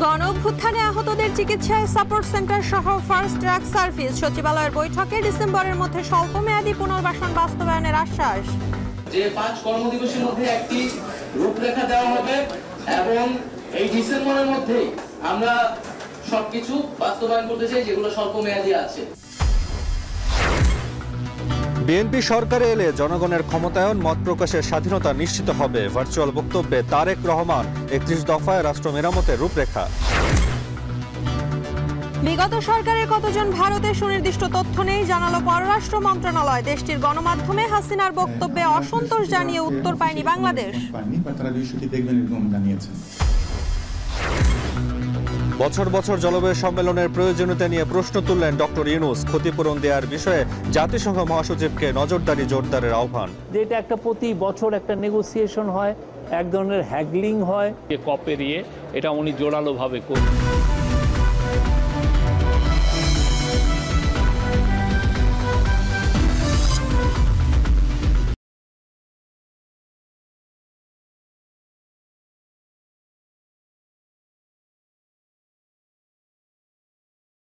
গণঅভ্যুত্থানে আহতদের চিকিৎসায় support centre সহ ফার্স্ট ট্র্যাক সার্ভিস সচিবালয়ের বৈঠকে ডিসেম্বরের মধ্যে স্বল্পমেয়াদী পুনর্বাসন বাস্তবায়নের আশ্বাস। যে 5 কর্মদিবসের মধ্যে একটি রূপরেখা দেওয়া হবে এবং এই ডিসেম্বরের মধ্যে আমরা সবকিছু বাস্তবায়ন করতে চাই যেগুলো স্বল্পমেয়াদী আছে। বিএনপি সরকারে এলে জনগণের ক্ষমতায়ন, মত প্রকাশের স্বাধীনতা নিশ্চিত হবে। ভার্চুয়াল বক্তব্যে তারেক রহমান 31 দফায় রাষ্ট্র মেরামতের রূপরেখা। বিগত সরকারের কতজন ভারতে সুনির্দিষ্ট তথ্য নেই জানালো পররাষ্ট্র মন্ত্রণালয়। দেশটির গণমাধ্যমে হাসিনার বক্তব্যে অসন্তোষ জানিয়ে উত্তর পায়নি বাংলাদেশ। বছর বছর জলবায়ু সম্মেলনের প্রয়োজনীয়তা নিয়ে প্রশ্ন তুললেন ডক্টর ইউনূস। ক্ষতিপূরণ দেওয়ার বিষয়ে জাতিসংঘ মহাসচিবকে নজরদারি জোরদারের আহ্বান। যেটা একটা প্রতি বছর একটা নেগোসিয়েশন হয়, এক ধরনের হ্যাগলিং হয়, কপেরিয়ে এটা উনি জোরালোভাবে করবেন।